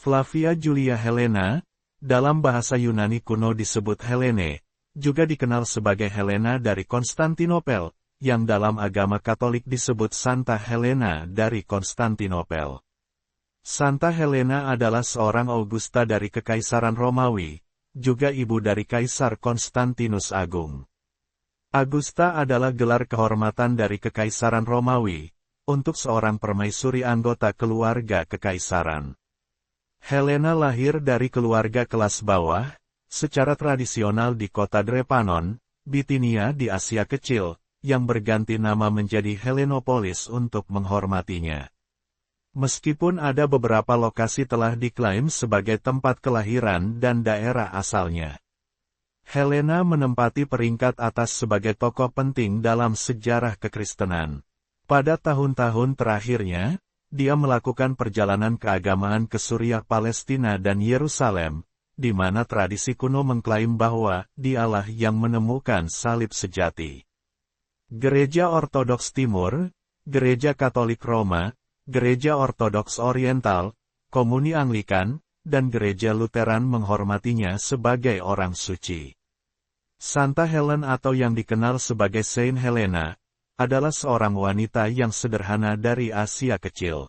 Flavia Julia Helena, dalam bahasa Yunani kuno disebut Helene, juga dikenal sebagai Helena dari Konstantinopel, yang dalam agama Katolik disebut Santa Helena dari Konstantinopel. Santa Helena adalah seorang Augusta dari Kekaisaran Romawi, juga ibu dari Kaisar Konstantinus Agung. Augusta adalah gelar kehormatan dari Kekaisaran Romawi, untuk seorang permaisuri anggota keluarga kekaisaran. Helena lahir dari keluarga kelas bawah, secara tradisional di kota Drepanon, Bitinia di Asia Kecil, yang berganti nama menjadi Helenopolis untuk menghormatinya. Meskipun ada beberapa lokasi telah diklaim sebagai tempat kelahiran dan daerah asalnya, Helena menempati peringkat atas sebagai tokoh penting dalam sejarah kekristenan. Pada tahun-tahun terakhirnya, dia melakukan perjalanan keagamaan ke Suriah, Palestina dan Yerusalem, di mana tradisi kuno mengklaim bahwa dialah yang menemukan salib sejati. Gereja Ortodoks Timur, Gereja Katolik Roma, Gereja Ortodoks Oriental, Komuni Anglikan, dan Gereja Lutheran menghormatinya sebagai orang suci. Santa Helen atau yang dikenal sebagai Saint Helena, adalah seorang wanita yang sederhana dari Asia Kecil.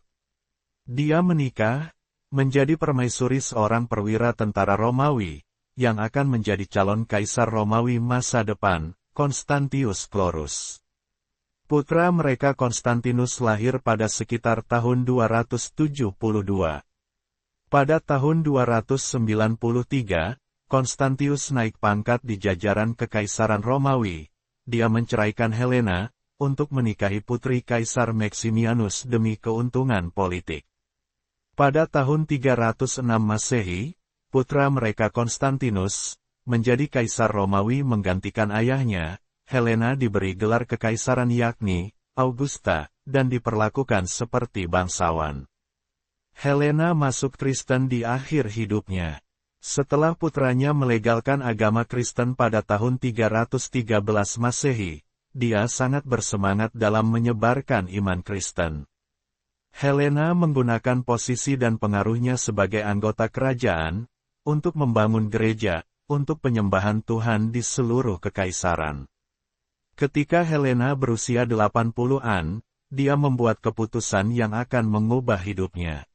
Dia menikah, menjadi permaisuri seorang perwira tentara Romawi, yang akan menjadi calon kaisar Romawi masa depan, Constantius Chlorus. Putra mereka Konstantinus lahir pada sekitar tahun 272. Pada tahun 293, Konstantius naik pangkat di jajaran Kekaisaran Romawi. Dia menceraikan Helena, untuk menikahi putri Kaisar Maximianus demi keuntungan politik. Pada tahun 306 Masehi, putra mereka Konstantinus, menjadi Kaisar Romawi menggantikan ayahnya. Helena diberi gelar kekaisaran yakni Augusta, dan diperlakukan seperti bangsawan. Helena masuk Kristen di akhir hidupnya. Setelah putranya melegalkan agama Kristen pada tahun 313 Masehi, dia sangat bersemangat dalam menyebarkan iman Kristen. Helena menggunakan posisi dan pengaruhnya sebagai anggota kerajaan, untuk membangun gereja, untuk penyembahan Tuhan di seluruh kekaisaran. Ketika Helena berusia 80-an, dia membuat keputusan yang akan mengubah hidupnya.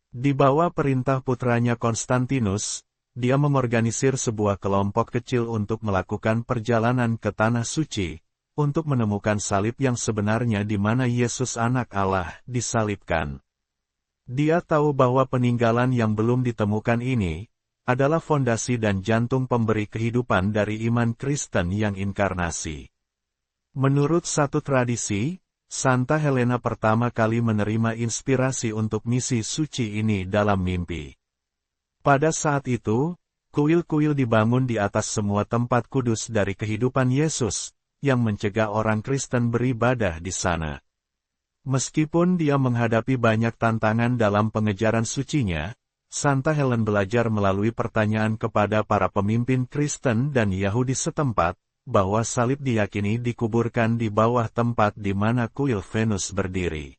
Di bawah perintah putranya Konstantinus, dia mengorganisir sebuah kelompok kecil untuk melakukan perjalanan ke Tanah Suci, untuk menemukan salib yang sebenarnya di mana Yesus Anak Allah disalibkan. Dia tahu bahwa peninggalan yang belum ditemukan ini, adalah fondasi dan jantung pemberi kehidupan dari iman Kristen yang inkarnasi. Menurut satu tradisi, Santa Helena pertama kali menerima inspirasi untuk misi suci ini dalam mimpi. Pada saat itu, kuil-kuil dibangun di atas semua tempat kudus dari kehidupan Yesus, yang mencegah orang Kristen beribadah di sana. Meskipun dia menghadapi banyak tantangan dalam pengejaran sucinya, Santa Helen belajar melalui pertanyaan kepada para pemimpin Kristen dan Yahudi setempat, bahwa salib diyakini dikuburkan di bawah tempat di mana kuil Venus berdiri.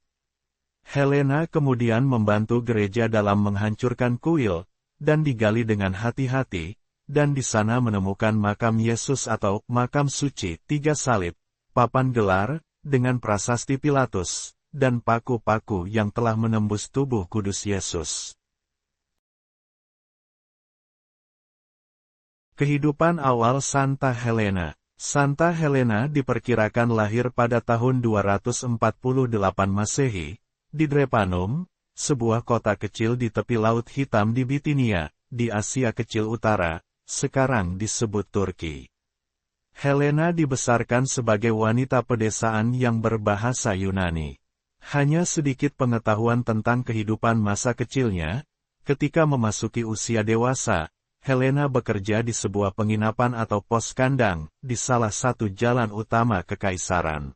Helena kemudian membantu gereja dalam menghancurkan kuil, dan digali dengan hati-hati, dan di sana menemukan makam Yesus atau makam suci, 3 salib, papan gelar, dengan prasasti Pilatus, dan paku-paku yang telah menembus tubuh kudus Yesus. Kehidupan awal Santa Helena. Santa Helena diperkirakan lahir pada tahun 248 Masehi, di Drepanum, sebuah kota kecil di tepi Laut Hitam di Bitinia, di Asia Kecil Utara, sekarang disebut Turki. Helena dibesarkan sebagai wanita pedesaan yang berbahasa Yunani. Hanya sedikit pengetahuan tentang kehidupan masa kecilnya. Ketika memasuki usia dewasa, Helena bekerja di sebuah penginapan atau pos kandang, di salah satu jalan utama kekaisaran.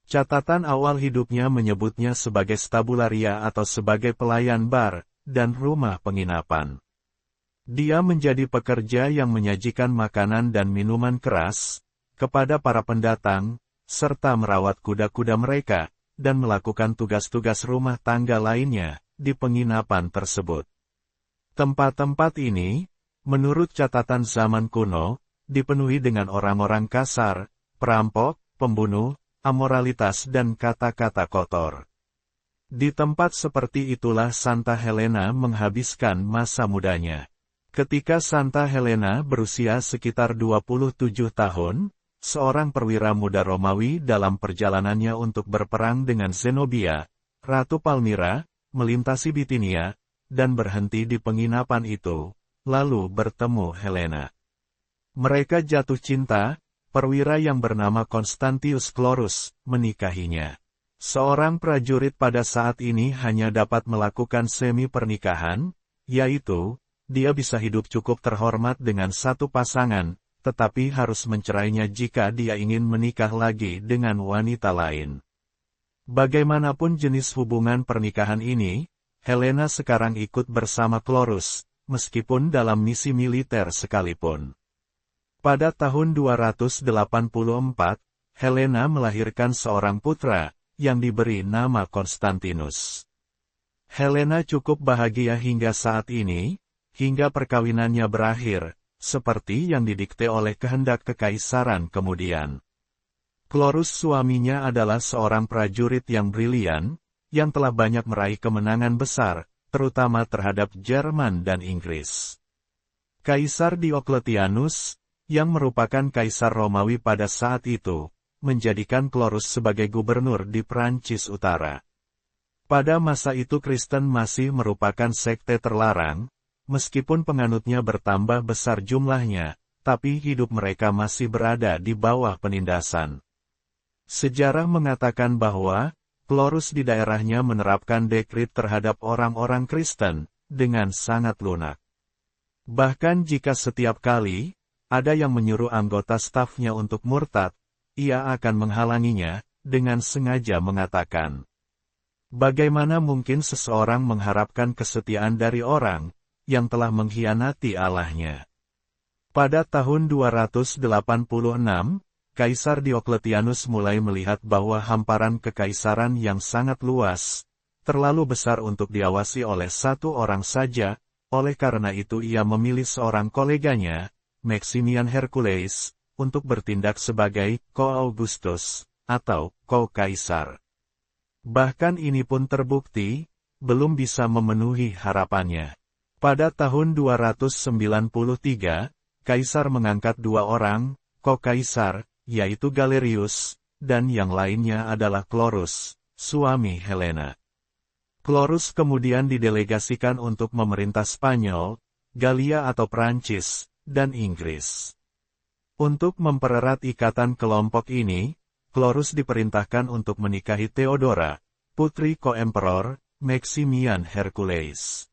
Catatan awal hidupnya menyebutnya sebagai stabularia atau sebagai pelayan bar, dan rumah penginapan. Dia menjadi pekerja yang menyajikan makanan dan minuman keras kepada para pendatang, serta merawat kuda-kuda mereka, dan melakukan tugas-tugas rumah tangga lainnya di penginapan tersebut. Tempat-tempat ini, menurut catatan zaman kuno, dipenuhi dengan orang-orang kasar, perampok, pembunuh, amoralitas dan kata-kata kotor. Di tempat seperti itulah Santa Helena menghabiskan masa mudanya. Ketika Santa Helena berusia sekitar 27 tahun, seorang perwira muda Romawi dalam perjalanannya untuk berperang dengan Zenobia, Ratu Palmyra, melintasi Bitinia, dan berhenti di penginapan itu, lalu bertemu Helena. Mereka jatuh cinta, perwira yang bernama Constantius Chlorus menikahinya. Seorang prajurit pada saat ini hanya dapat melakukan semi pernikahan, yaitu, dia bisa hidup cukup terhormat dengan satu pasangan, tetapi harus mencerainya jika dia ingin menikah lagi dengan wanita lain. Bagaimanapun jenis hubungan pernikahan ini, Helena sekarang ikut bersama Chlorus, meskipun dalam misi militer sekalipun. Pada tahun 284, Helena melahirkan seorang putra, yang diberi nama Konstantinus. Helena cukup bahagia hingga saat ini, hingga perkawinannya berakhir, seperti yang didikte oleh kehendak kekaisaran kemudian. Chlorus suaminya adalah seorang prajurit yang brilian, yang telah banyak meraih kemenangan besar, terutama terhadap Jerman dan Inggris. Kaisar Diocletianus, yang merupakan kaisar Romawi pada saat itu, menjadikan Chlorus sebagai gubernur di Prancis Utara. Pada masa itu Kristen masih merupakan sekte terlarang, meskipun penganutnya bertambah besar jumlahnya, tapi hidup mereka masih berada di bawah penindasan. Sejarah mengatakan bahwa, Chlorus di daerahnya menerapkan dekrit terhadap orang-orang Kristen, dengan sangat lunak. Bahkan jika setiap kali, ada yang menyuruh anggota stafnya untuk murtad, ia akan menghalanginya, dengan sengaja mengatakan, bagaimana mungkin seseorang mengharapkan kesetiaan dari orang, yang telah mengkhianati Allahnya. Pada tahun 286, Kaisar Diocletianus mulai melihat bahwa hamparan kekaisaran yang sangat luas, terlalu besar untuk diawasi oleh satu orang saja, oleh karena itu ia memilih seorang koleganya, Maximian Hercules, untuk bertindak sebagai co-Augustus, atau co-kaisar. Bahkan ini pun terbukti, belum bisa memenuhi harapannya. Pada tahun 293, Kaisar mengangkat dua orang, co-kaisar, yaitu Galerius, dan yang lainnya adalah Chlorus, suami Helena. Chlorus kemudian didelegasikan untuk memerintah Spanyol, Galia atau Prancis, dan Inggris. Untuk mempererat ikatan kelompok ini, Chlorus diperintahkan untuk menikahi Theodora, putri ko-emperor, Maximian Hercules.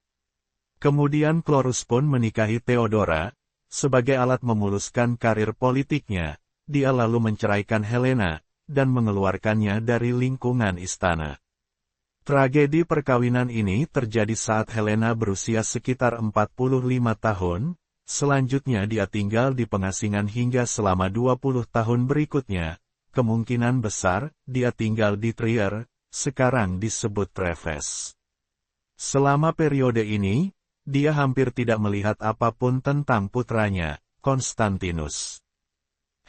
Kemudian Chlorus pun menikahi Theodora, sebagai alat memuluskan karir politiknya. Dia lalu menceraikan Helena, dan mengeluarkannya dari lingkungan istana. Tragedi perkawinan ini terjadi saat Helena berusia sekitar 45 tahun, selanjutnya dia tinggal di pengasingan hingga selama 20 tahun berikutnya, kemungkinan besar, dia tinggal di Trier, sekarang disebut Treves. Selama periode ini, dia hampir tidak melihat apapun tentang putranya, Konstantinus.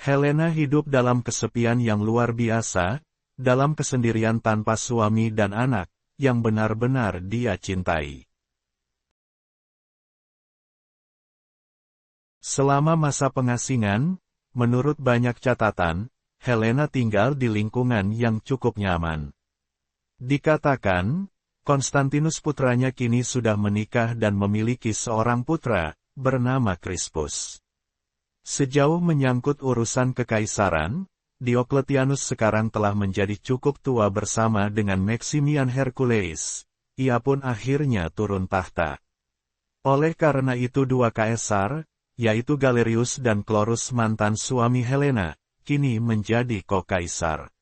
Helena hidup dalam kesepian yang luar biasa, dalam kesendirian tanpa suami dan anak, yang benar-benar dia cintai. Selama masa pengasingan, menurut banyak catatan, Helena tinggal di lingkungan yang cukup nyaman. Dikatakan, Konstantinus putranya kini sudah menikah dan memiliki seorang putra, bernama Crispus. Sejauh menyangkut urusan kekaisaran, Diocletianus sekarang telah menjadi cukup tua bersama dengan Maximian Hercules. Ia pun akhirnya turun tahta. Oleh karena itu dua kaisar, yaitu Galerius dan Chlorus mantan suami Helena, kini menjadi ko-kaisar.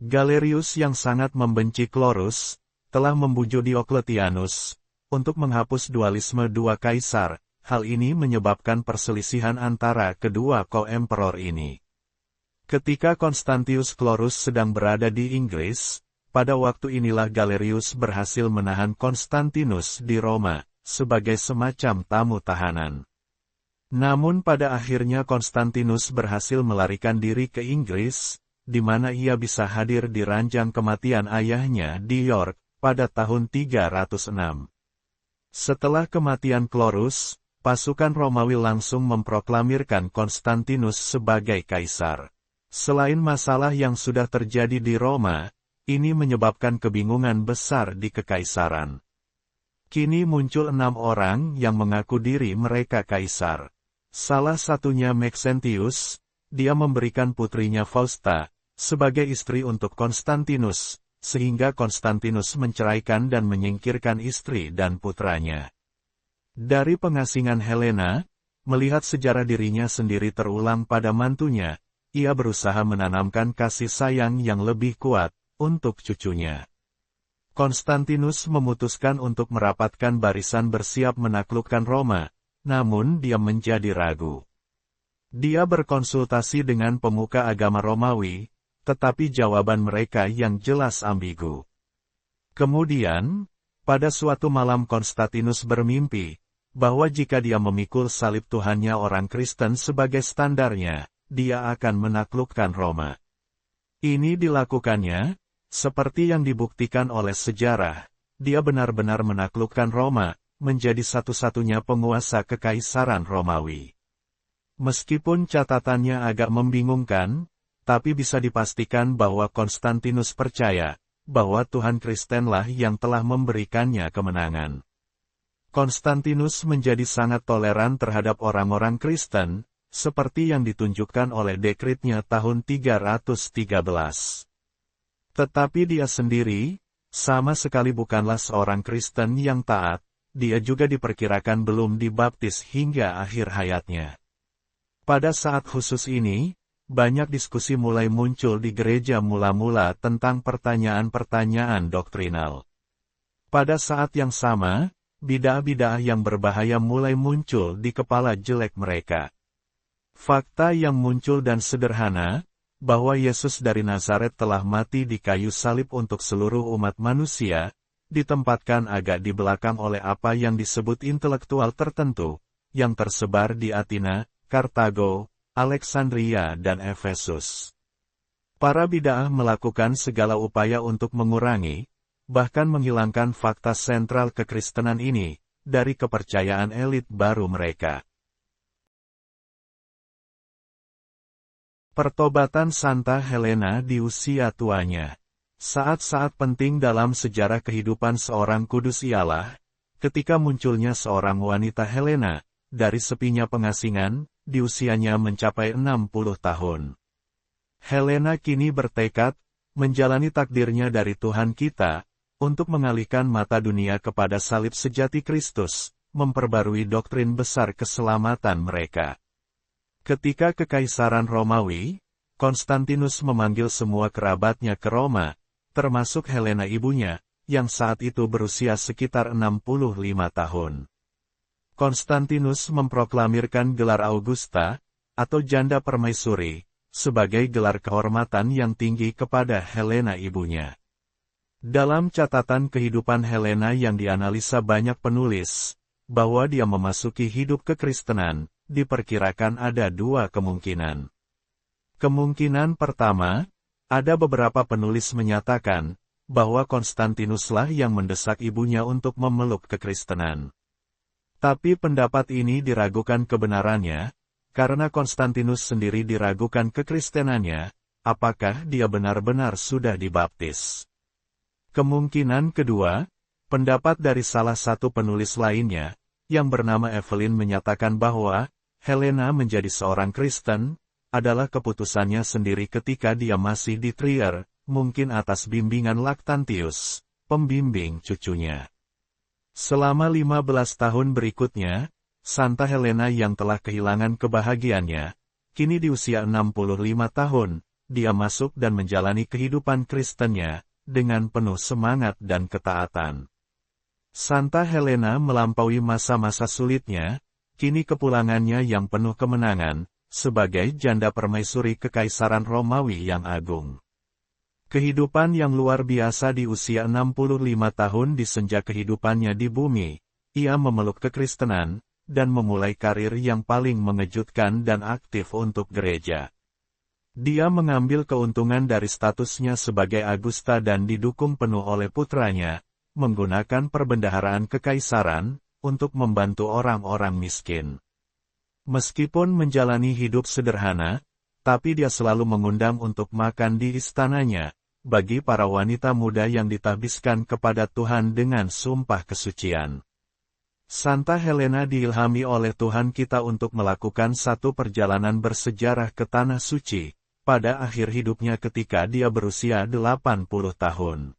Galerius yang sangat membenci Chlorus, telah membujuk Diocletianus, untuk menghapus dualisme dua kaisar. Hal ini menyebabkan perselisihan antara kedua ko-emperor ini. Ketika Constantius Chlorus sedang berada di Inggris, pada waktu inilah Galerius berhasil menahan Konstantinus di Roma, sebagai semacam tamu tahanan. Namun pada akhirnya Konstantinus berhasil melarikan diri ke Inggris, di mana ia bisa hadir di ranjang kematian ayahnya di York, pada tahun 306. Setelah kematian Chlorus, pasukan Romawi langsung memproklamirkan Konstantinus sebagai kaisar. Selain masalah yang sudah terjadi di Roma, ini menyebabkan kebingungan besar di kekaisaran. Kini muncul 6 orang yang mengaku diri mereka kaisar. Salah satunya Maxentius, dia memberikan putrinya Fausta sebagai istri untuk Konstantinus, sehingga Konstantinus menceraikan dan menyingkirkan istri dan putranya. Dari pengasingan Helena, melihat sejarah dirinya sendiri terulang pada mantunya, ia berusaha menanamkan kasih sayang yang lebih kuat untuk cucunya. Konstantinus memutuskan untuk merapatkan barisan bersiap menaklukkan Roma, namun dia menjadi ragu. Dia berkonsultasi dengan pemuka agama Romawi, tetapi jawaban mereka yang jelas ambigu. Kemudian, pada suatu malam Konstantinus bermimpi, bahwa jika dia memikul salib Tuhannya orang Kristen sebagai standarnya, dia akan menaklukkan Roma. Ini dilakukannya, seperti yang dibuktikan oleh sejarah, dia benar-benar menaklukkan Roma, menjadi satu-satunya penguasa kekaisaran Romawi. Meskipun catatannya agak membingungkan, tapi bisa dipastikan bahwa Konstantinus percaya bahwa Tuhan Kristenlah yang telah memberikannya kemenangan. Konstantinus menjadi sangat toleran terhadap orang-orang Kristen, seperti yang ditunjukkan oleh dekretnya tahun 313. Tetapi dia sendiri, sama sekali bukanlah seorang Kristen yang taat, dia juga diperkirakan belum dibaptis hingga akhir hayatnya. Pada saat khusus ini, banyak diskusi mulai muncul di gereja mula-mula tentang pertanyaan-pertanyaan doktrinal. Pada saat yang sama, bidah-bidah yang berbahaya mulai muncul di kepala jelek mereka. Fakta yang muncul dan sederhana, bahwa Yesus dari Nazaret telah mati di kayu salib untuk seluruh umat manusia, ditempatkan agak di belakang oleh apa yang disebut intelektual tertentu, yang tersebar di Athena, Kartago, Alexandria dan Efesus. Para bid'ah melakukan segala upaya untuk mengurangi, bahkan menghilangkan fakta sentral kekristenan ini, dari kepercayaan elit baru mereka. Pertobatan Santa Helena di usia tuanya. Saat-saat penting dalam sejarah kehidupan seorang kudus ialah, ketika munculnya seorang wanita Helena, dari sepinya pengasingan, di usianya mencapai 60 tahun. Helena kini bertekad, menjalani takdirnya dari Tuhan kita, untuk mengalihkan mata dunia kepada salib sejati Kristus, memperbarui doktrin besar keselamatan mereka. Ketika Kekaisaran Romawi, Konstantinus memanggil semua kerabatnya ke Roma, termasuk Helena ibunya, yang saat itu berusia sekitar 65 tahun. Konstantinus memproklamirkan gelar Augusta, atau Janda Permaisuri, sebagai gelar kehormatan yang tinggi kepada Helena ibunya. Dalam catatan kehidupan Helena yang dianalisa banyak penulis, bahwa dia memasuki hidup kekristenan, diperkirakan ada dua kemungkinan. Kemungkinan pertama, ada beberapa penulis menyatakan, bahwa Konstantinuslah yang mendesak ibunya untuk memeluk kekristenan. Tapi pendapat ini diragukan kebenarannya, karena Konstantinus sendiri diragukan kekristenannya, apakah dia benar-benar sudah dibaptis. Kemungkinan kedua, pendapat dari salah satu penulis lainnya, yang bernama Evelyn menyatakan bahwa, Helena menjadi seorang Kristen, adalah keputusannya sendiri ketika dia masih di Trier, mungkin atas bimbingan Lactantius, pembimbing cucunya. Selama 15 tahun berikutnya, Santa Helena yang telah kehilangan kebahagiaannya, kini di usia 65 tahun, dia masuk dan menjalani kehidupan Kristennya, dengan penuh semangat dan ketaatan. Santa Helena melampaui masa-masa sulitnya, kini kepulangannya yang penuh kemenangan, sebagai janda permaisuri Kekaisaran Romawi yang agung. Kehidupan yang luar biasa di usia 65 tahun di senja kehidupannya di bumi, ia memeluk kekristenan, dan memulai karir yang paling mengejutkan dan aktif untuk gereja. Dia mengambil keuntungan dari statusnya sebagai Augusta dan didukung penuh oleh putranya, menggunakan perbendaharaan kekaisaran, untuk membantu orang-orang miskin. Meskipun menjalani hidup sederhana, tapi dia selalu mengundang untuk makan di istananya, bagi para wanita muda yang ditahbiskan kepada Tuhan dengan sumpah kesucian. Santa Helena diilhami oleh Tuhan kita untuk melakukan satu perjalanan bersejarah ke Tanah Suci, pada akhir hidupnya ketika dia berusia 80 tahun.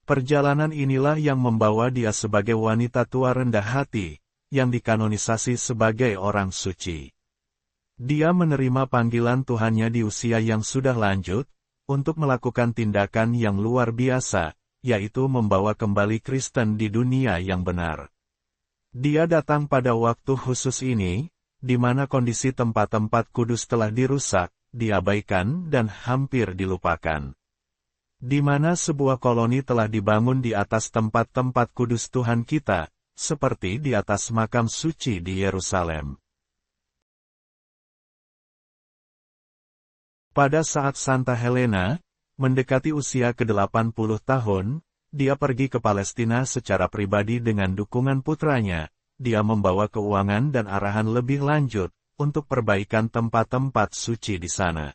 Perjalanan inilah yang membawa dia sebagai wanita tua rendah hati, yang dikanonisasi sebagai orang suci. Dia menerima panggilan Tuhannya di usia yang sudah lanjut, untuk melakukan tindakan yang luar biasa, yaitu membawa kembali Kristen di dunia yang benar. Dia datang pada waktu khusus ini, di mana kondisi tempat-tempat kudus telah dirusak, diabaikan dan hampir dilupakan. Di mana sebuah koloni telah dibangun di atas tempat-tempat kudus Tuhan kita, seperti di atas makam suci di Yerusalem. Pada saat Santa Helena mendekati usia ke-80 tahun, dia pergi ke Palestina secara pribadi dengan dukungan putranya. Dia membawa keuangan dan arahan lebih lanjut untuk perbaikan tempat-tempat suci di sana.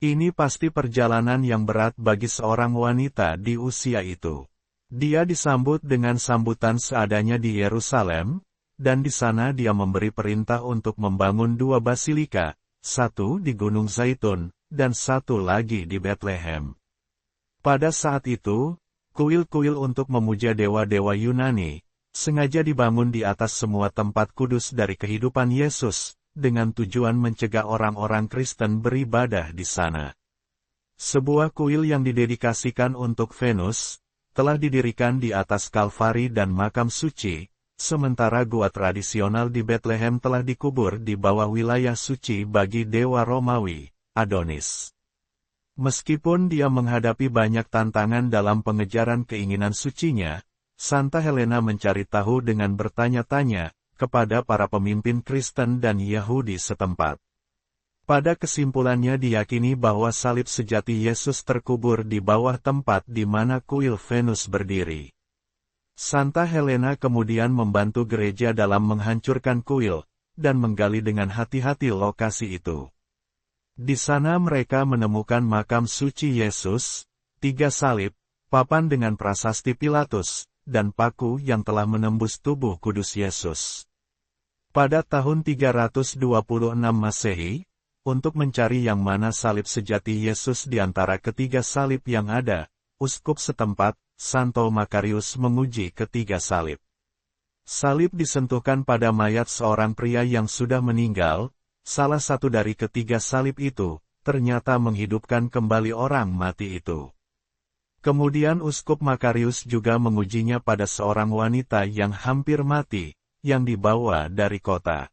Ini pasti perjalanan yang berat bagi seorang wanita di usia itu. Dia disambut dengan sambutan seadanya di Yerusalem, dan di sana dia memberi perintah untuk membangun 2 basilika, satu di Gunung Zaitun, dan satu lagi di Bethlehem. Pada saat itu, kuil-kuil untuk memuja dewa-dewa Yunani, sengaja dibangun di atas semua tempat kudus dari kehidupan Yesus, dengan tujuan mencegah orang-orang Kristen beribadah di sana. Sebuah kuil yang didedikasikan untuk Venus, telah didirikan di atas Kalvari dan makam suci, sementara gua tradisional di Bethlehem telah dikubur di bawah wilayah suci bagi dewa Romawi, Adonis. Meskipun dia menghadapi banyak tantangan dalam pengejaran keinginan sucinya, Santa Helena mencari tahu dengan bertanya-tanya kepada para pemimpin Kristen dan Yahudi setempat. Pada kesimpulannya diyakini bahwa salib sejati Yesus terkubur di bawah tempat di mana kuil Venus berdiri. Santa Helena kemudian membantu gereja dalam menghancurkan kuil, dan menggali dengan hati-hati lokasi itu. Di sana mereka menemukan makam suci Yesus, 3 salib, papan dengan prasasti Pilatus, dan paku yang telah menembus tubuh kudus Yesus. Pada tahun 326 Masehi, untuk mencari yang mana salib sejati Yesus di antara ketiga salib yang ada, uskup setempat, Santo Makarius menguji ketiga salib. Salib disentuhkan pada mayat seorang pria yang sudah meninggal, salah satu dari ketiga salib itu, ternyata menghidupkan kembali orang mati itu. Kemudian uskup Makarius juga mengujinya pada seorang wanita yang hampir mati, yang dibawa dari kota.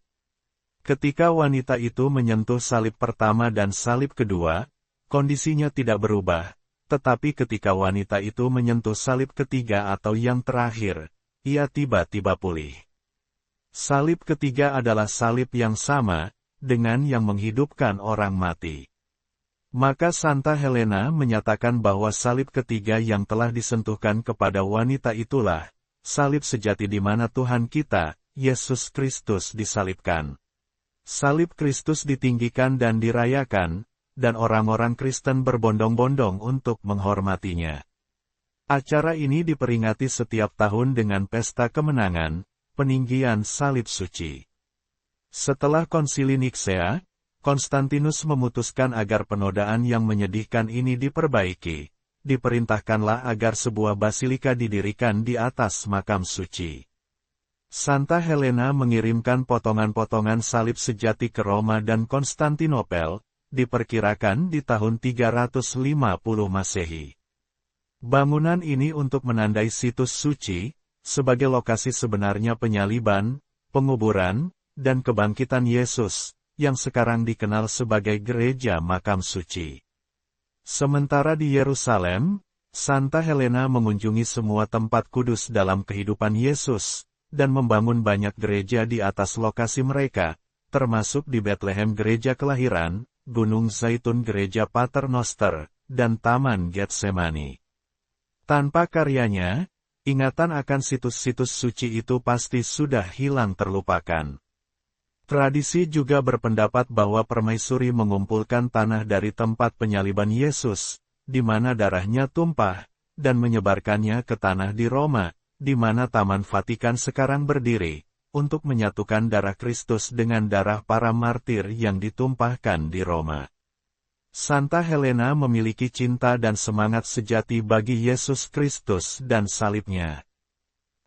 Ketika wanita itu menyentuh salib pertama dan salib kedua, kondisinya tidak berubah, tetapi ketika wanita itu menyentuh salib ketiga atau yang terakhir, ia tiba-tiba pulih. Salib ketiga adalah salib yang sama, dengan yang menghidupkan orang mati. Maka Santa Helena menyatakan bahwa salib ketiga yang telah disentuhkan kepada wanita itulah, salib sejati di mana Tuhan kita, Yesus Kristus disalibkan. Salib Kristus ditinggikan dan dirayakan, dan orang-orang Kristen berbondong-bondong untuk menghormatinya. Acara ini diperingati setiap tahun dengan pesta kemenangan, peninggian salib suci. Setelah konsili Niksea, Konstantinus memutuskan agar penodaan yang menyedihkan ini diperbaiki. Diperintahkanlah agar sebuah basilika didirikan di atas makam suci. Santa Helena mengirimkan potongan-potongan salib sejati ke Roma dan Konstantinopel, diperkirakan di tahun 350 Masehi. Bangunan ini untuk menandai situs suci, sebagai lokasi sebenarnya penyaliban, penguburan, dan kebangkitan Yesus, yang sekarang dikenal sebagai Gereja Makam Suci. Sementara di Yerusalem, Santa Helena mengunjungi semua tempat kudus dalam kehidupan Yesus, dan membangun banyak gereja di atas lokasi mereka, termasuk di Bethlehem Gereja Kelahiran, Gunung Zaitun Gereja Pater Noster, dan Taman Getsemani. Tanpa karyanya, ingatan akan situs-situs suci itu pasti sudah hilang terlupakan. Tradisi juga berpendapat bahwa permaisuri mengumpulkan tanah dari tempat penyaliban Yesus, di mana darahnya tumpah, dan menyebarkannya ke tanah di Roma, di mana Taman Vatikan sekarang berdiri, untuk menyatukan darah Kristus dengan darah para martir yang ditumpahkan di Roma. Santa Helena memiliki cinta dan semangat sejati bagi Yesus Kristus dan salibnya.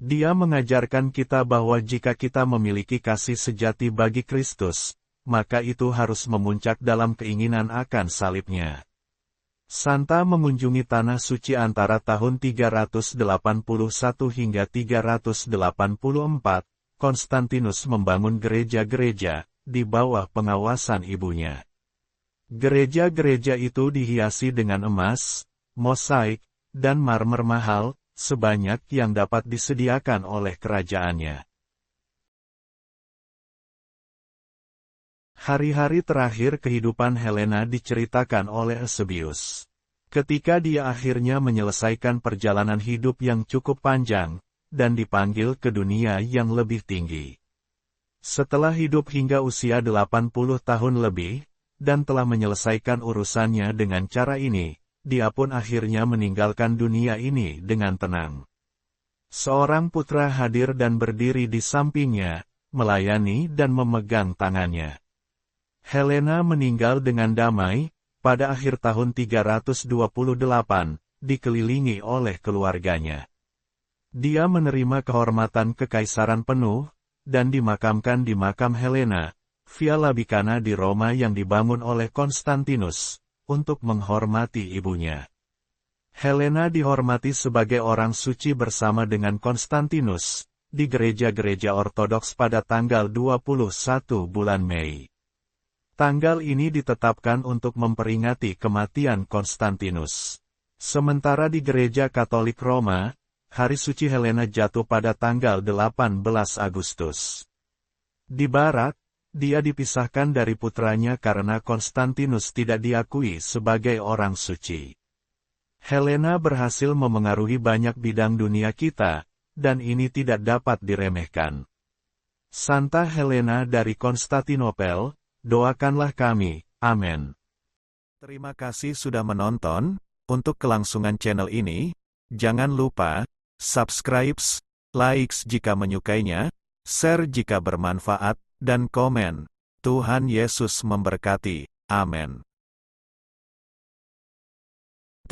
Dia mengajarkan kita bahwa jika kita memiliki kasih sejati bagi Kristus, maka itu harus memuncak dalam keinginan akan salibnya. Santa mengunjungi Tanah Suci antara tahun 381 hingga 384, Konstantinus membangun gereja-gereja, di bawah pengawasan ibunya. Gereja-gereja itu dihiasi dengan emas, mosaik, dan marmer mahal, sebanyak yang dapat disediakan oleh kerajaannya. Hari-hari terakhir kehidupan Helena diceritakan oleh Eusebius. Ketika dia akhirnya menyelesaikan perjalanan hidup yang cukup panjang, dan dipanggil ke dunia yang lebih tinggi. Setelah hidup hingga usia 80 tahun lebih, dan telah menyelesaikan urusannya dengan cara ini, dia pun akhirnya meninggalkan dunia ini dengan tenang. Seorang putra hadir dan berdiri di sampingnya, melayani dan memegang tangannya. Helena meninggal dengan damai, pada akhir tahun 328, dikelilingi oleh keluarganya. Dia menerima kehormatan kekaisaran penuh, dan dimakamkan di makam Helena, Via Labicana di Roma yang dibangun oleh Konstantinus, untuk menghormati ibunya. Helena dihormati sebagai orang suci bersama dengan Konstantinus, di gereja-gereja Ortodoks pada tanggal 21 bulan Mei. Tanggal ini ditetapkan untuk memperingati kematian Konstantinus. Sementara di gereja Katolik Roma, hari suci Helena jatuh pada tanggal 18 Agustus. Di Barat, dia dipisahkan dari putranya karena Konstantinus tidak diakui sebagai orang suci. Helena berhasil memengaruhi banyak bidang dunia kita, dan ini tidak dapat diremehkan. Santa Helena dari Konstantinopel, doakanlah kami, amin. Terima kasih sudah menonton. Untuk kelangsungan channel ini, jangan lupa subscribe, like jika menyukainya, share jika bermanfaat, dan komen. Tuhan Yesus memberkati. Amin.